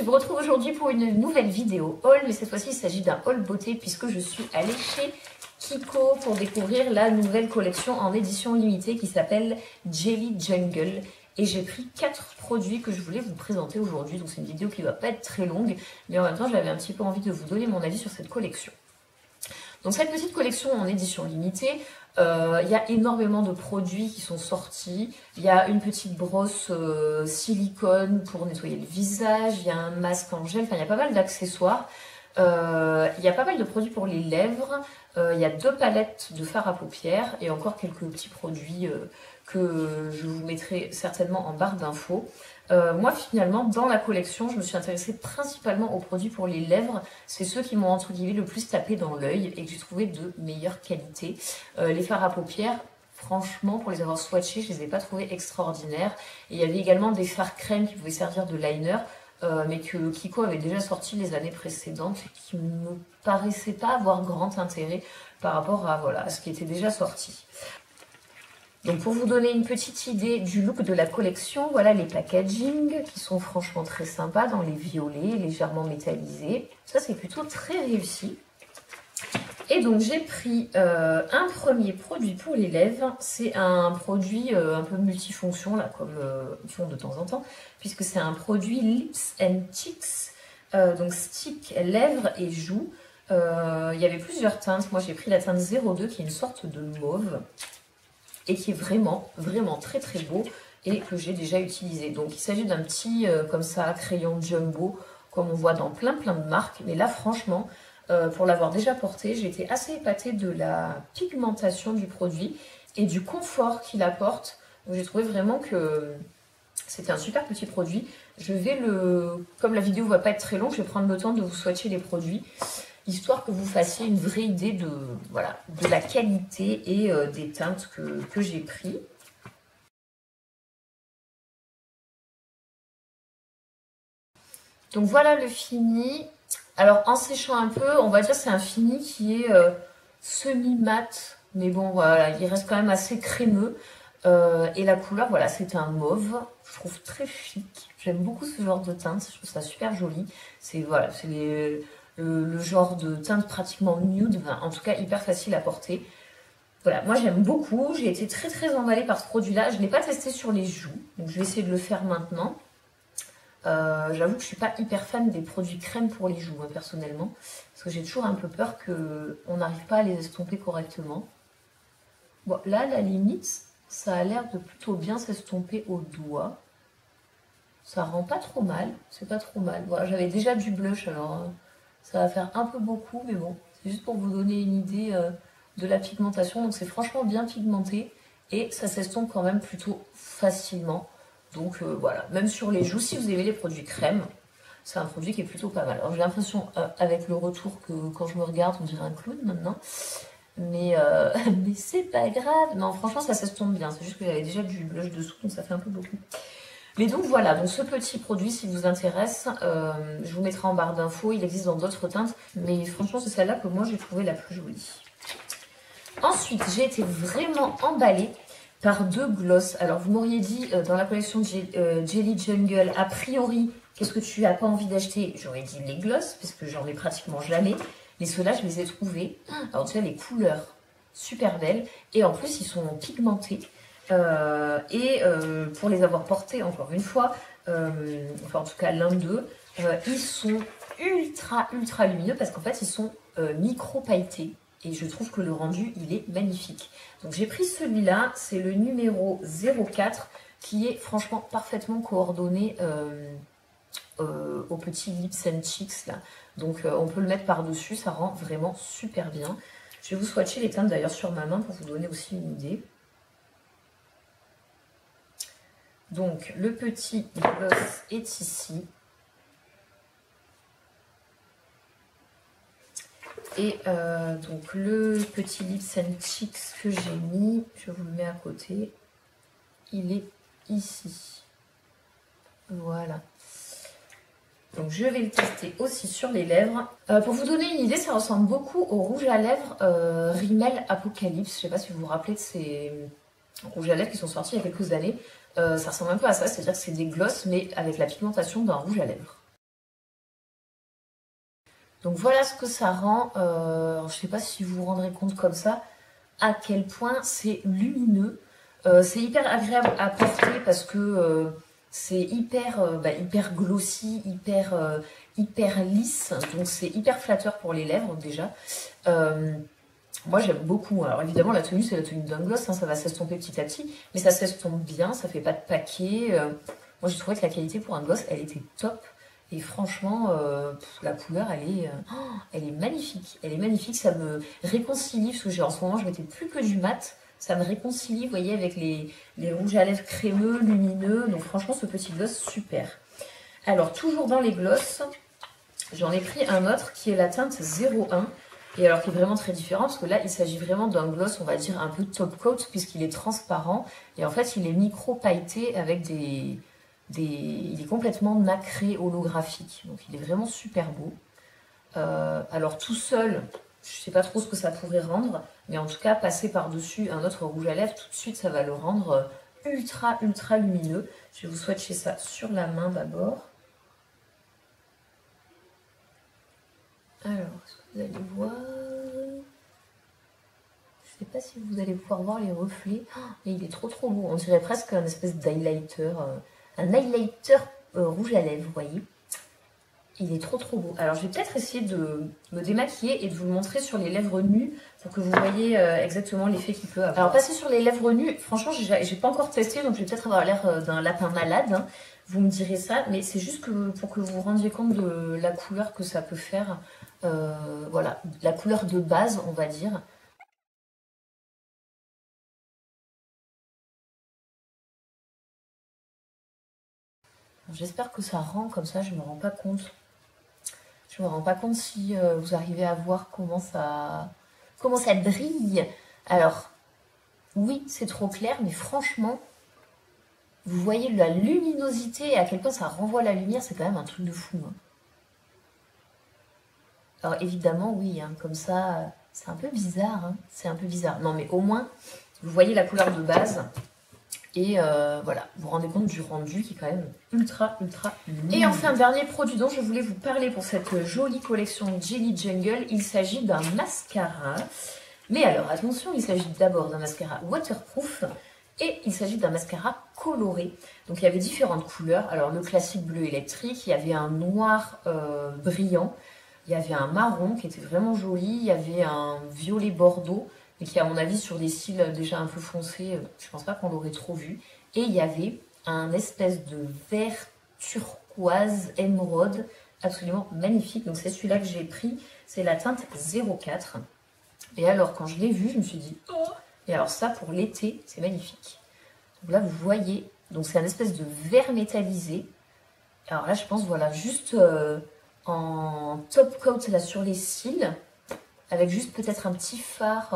vous retrouve aujourd'hui pour une nouvelle vidéo haul, mais cette fois-ci il s'agit d'un haul beauté puisque je suis allée chez Kiko pour découvrir la nouvelle collection en édition limitée qui s'appelle Jelly Jungle. Et j'ai pris 4 produits que je voulais vous présenter aujourd'hui, donc c'est une vidéo qui ne va pas être très longue, mais en même temps j'avais un petit peu envie de vous donner mon avis sur cette collection. Donc cette petite collection en édition limitée, il y a énormément de produits qui sont sortis. Il y a une petite brosse silicone pour nettoyer le visage, il y a un masque en gel, enfin il y a pas mal d'accessoires. Il y a pas mal de produits pour les lèvres, il y a 2 palettes de fard à paupières et encore quelques petits produits que je vous mettrai certainement en barre d'infos. Moi finalement dans la collection je me suis intéressée principalement aux produits pour les lèvres. C'est ceux qui m'ont entre guillemets le plus tapé dans l'œil et que j'ai trouvé de meilleure qualité. Les fards à paupières, franchement pour les avoir swatchés je les ai pas trouvés extraordinaires. Et il y avait également des fards crème qui pouvaient servir de liner. Mais que Kiko avait déjà sorti les années précédentes et qui ne me paraissait pas avoir grand intérêt par rapport à, voilà, à ce qui était déjà sorti. Donc pour vous donner une petite idée du look de la collection, voilà les packaging qui sont franchement très sympas dans les violets, légèrement métallisés. Ça c'est plutôt très réussi. Et donc j'ai pris un premier produit pour les lèvres, c'est un produit un peu multifonction, là, comme ils font de temps en temps, puisque c'est un produit Lips and Cheeks, donc stick, lèvres et joues. Il y avait plusieurs teintes, moi j'ai pris la teinte 02 qui est une sorte de mauve, et qui est vraiment, vraiment très très beau, et que j'ai déjà utilisé. Donc il s'agit d'un petit, comme ça, crayon jumbo, comme on voit dans plein de marques, mais là franchement... pour l'avoir déjà porté, j'ai été assez épatée de la pigmentation du produit et du confort qu'il apporte. Donc j'ai trouvé vraiment que c'était un super petit produit. Je vais comme la vidéo ne va pas être très longue, je vais prendre le temps de vous swatcher les produits, histoire que vous fassiez une vraie idée de, voilà, de la qualité et des teintes que j'ai pris. Donc voilà le fini. Alors en séchant un peu, on va dire que c'est un fini qui est semi-mat, mais bon voilà, il reste quand même assez crémeux. Et la couleur, voilà, c'est un mauve, je trouve très chic. J'aime beaucoup ce genre de teinte, je trouve ça super joli. C'est voilà, c'est le genre de teinte pratiquement nude, en tout cas hyper facile à porter. Voilà, moi j'aime beaucoup, j'ai été très emballée par ce produit-là. Je ne l'ai pas testé sur les joues, donc je vais essayer de le faire maintenant. J'avoue que je suis pas hyper fan des produits crème pour les joues, hein, personnellement, parce que j'ai toujours un peu peur qu'on n'arrive pas à les estomper correctement. Bon, là, à la limite, ça a l'air de plutôt bien s'estomper au doigt. Ça rend pas trop mal, c'est pas trop mal. Voilà, j'avais déjà du blush, alors ça va faire un peu beaucoup, mais bon, c'est juste pour vous donner une idée de la pigmentation. Donc c'est franchement bien pigmenté et ça s'estompe quand même plutôt facilement. Donc voilà, même sur les joues, si vous aimez les produits crème, c'est un produit qui est plutôt pas mal. Alors j'ai l'impression, avec le retour, que quand je me regarde, on dirait un clown maintenant. Mais c'est pas grave. Non, franchement, ça s'estompe bien. C'est juste que j'avais déjà du blush dessous, donc ça fait un peu beaucoup. Mais donc voilà, donc ce petit produit, s'il vous intéresse, je vous mettrai en barre d'infos. Il existe dans d'autres teintes, mais franchement, c'est celle-là que moi j'ai trouvé la plus jolie. Ensuite, j'ai été vraiment emballée par 2 glosses. Alors vous m'auriez dit dans la collection Jelly Jungle, a priori, qu'est-ce que tu as pas envie d'acheter? J'aurais dit les glosses, parce que j'en ai pratiquement jamais. Mais ceux-là, je les ai trouvés. Alors déjà, les couleurs, super belles. Et en plus, ils sont pigmentés. Pour les avoir portés, encore une fois, enfin en tout cas l'un d'eux, ils sont ultra lumineux parce qu'en fait, ils sont micro-pailletés. Et je trouve que le rendu, il est magnifique. Donc j'ai pris celui-là, c'est le numéro 04, qui est franchement parfaitement coordonné au petit Lips and Cheeks là. Donc on peut le mettre par-dessus, ça rend vraiment super bien. Je vais vous swatcher les teintes d'ailleurs sur ma main pour vous donner aussi une idée. Donc le petit gloss est ici. Et donc le petit Lips and Cheeks que j'ai mis, je vous le mets à côté, il est ici. Voilà. Donc je vais le tester aussi sur les lèvres. Pour vous donner une idée, ça ressemble beaucoup au rouge à lèvres Rimmel Apocalypse. Je ne sais pas si vous vous rappelez de ces rouges à lèvres qui sont sortis il y a quelques années. Ça ressemble un peu à ça, c'est-à-dire que c'est des glosses mais avec la pigmentation d'un rouge à lèvres. Donc voilà ce que ça rend. Je sais pas si vous vous rendrez compte comme ça à quel point c'est lumineux. C'est hyper agréable à porter parce que c'est hyper glossy, hyper lisse. Donc c'est hyper flatteur pour les lèvres déjà. Moi j'aime beaucoup. Alors évidemment la tenue c'est la tenue d'un gloss, hein, ça va s'estomper petit à petit, mais ça s'estompe bien, ça fait pas de paquet. Moi j'ai trouvé que la qualité pour un gloss elle était top. Et franchement, la couleur, elle est magnifique. Elle est magnifique, ça me réconcilie, parce que en ce moment, je mettais plus que du mat. Ça me réconcilie, vous voyez, avec les rouges à lèvres crémeux, lumineux. Donc franchement, ce petit gloss, super. Alors, toujours dans les gloss, j'en ai pris un autre qui est la teinte 01. Et alors, qui est vraiment très différent, parce que là, il s'agit vraiment d'un gloss, on va dire, un peu top coat, puisqu'il est transparent. Et en fait, il est micro-pailleté avec il est complètement nacré holographique, donc il est vraiment super beau. Alors tout seul, je sais pas trop ce que ça pourrait rendre, mais en tout cas passer par-dessus un autre rouge à lèvres, tout de suite ça va le rendre ultra lumineux. Je vais vous swatcher ça sur la main d'abord. Alors, est-ce que vous allez voir? Je sais pas si vous allez pouvoir voir les reflets, mais il est trop beau, on dirait presque un espèce d'highlighter. Un highlighter rouge à lèvres, vous voyez. Il est trop beau. Alors, je vais peut-être essayer de me démaquiller et de vous le montrer sur les lèvres nues pour que vous voyez exactement l'effet qu'il peut avoir. Alors, passer sur les lèvres nues, franchement, j'ai pas encore testé, donc je vais peut-être avoir l'air d'un lapin malade. Hein. Vous me direz ça, mais c'est juste pour que vous vous rendiez compte de la couleur que ça peut faire. Voilà, la couleur de base, on va dire. J'espère que ça rend comme ça, je me rends pas compte. Je me rends pas compte si vous arrivez à voir comment ça brille. Alors, oui, c'est trop clair, mais franchement, vous voyez la luminosité et à quel point ça renvoie la lumière, c'est quand même un truc de fou. Hein. Alors évidemment, oui, hein, comme ça, c'est un peu bizarre. Hein, c'est un peu bizarre. Non, mais au moins, vous voyez la couleur de base. Et voilà, vous vous rendez compte du rendu qui est quand même ultra lumineux. Et enfin, dernier produit dont je voulais vous parler pour cette jolie collection Jelly Jungle, il s'agit d'un mascara. Mais alors, attention, il s'agit d'abord d'un mascara waterproof et il s'agit d'un mascara coloré. Donc, il y avait différentes couleurs. Alors, le classique bleu électrique, il y avait un noir brillant, il y avait un marron qui était vraiment joli, il y avait un violet bordeaux, et qui à mon avis sur des cils déjà un peu foncés, je pense pas qu'on l'aurait trop vu. Et il y avait un espèce de vert turquoise émeraude absolument magnifique. Donc c'est celui-là que j'ai pris, c'est la teinte 04. Et alors quand je l'ai vu, je me suis dit oh. Et alors ça pour l'été, c'est magnifique. Donc là vous voyez, donc c'est un espèce de vert métallisé. Alors là je pense voilà juste en top coat là sur les cils. Avec juste peut-être un petit phare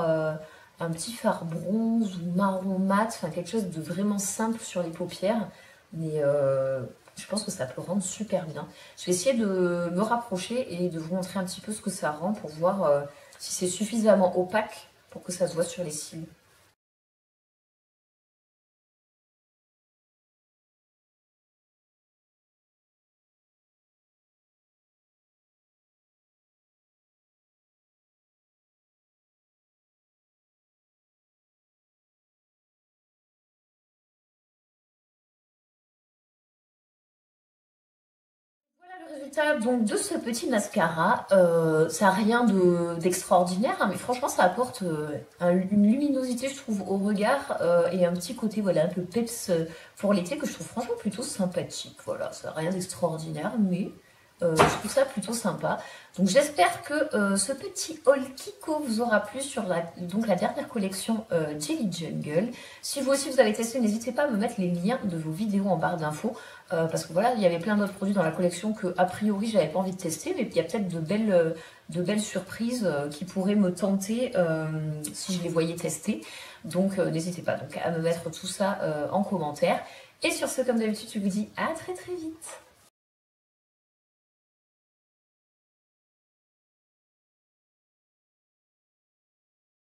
bronze ou marron mat, enfin quelque chose de vraiment simple sur les paupières. Mais je pense que ça peut rendre super bien. Je vais essayer de me rapprocher et de vous montrer un petit peu ce que ça rend pour voir si c'est suffisamment opaque pour que ça se voit sur les cils. Le résultat donc de ce petit mascara, ça n'a rien d'extraordinaire, hein, mais franchement ça apporte une luminosité je trouve au regard et un petit côté voilà un peu peps pour l'été que je trouve franchement plutôt sympathique. Voilà, ça n'a rien d'extraordinaire mais je trouve ça plutôt sympa. Donc j'espère que ce petit haul Kiko vous aura plu sur la dernière collection Jelly Jungle. Si vous aussi vous avez testé, n'hésitez pas à me mettre les liens de vos vidéos en barre d'infos. Parce que voilà, il y avait plein d'autres produits dans la collection que a priori j'avais pas envie de tester, mais il y a peut-être de belles surprises qui pourraient me tenter si je les voyais tester. Donc n'hésitez pas donc à me mettre tout ça en commentaire. Et sur ce, comme d'habitude, je vous dis à très vite.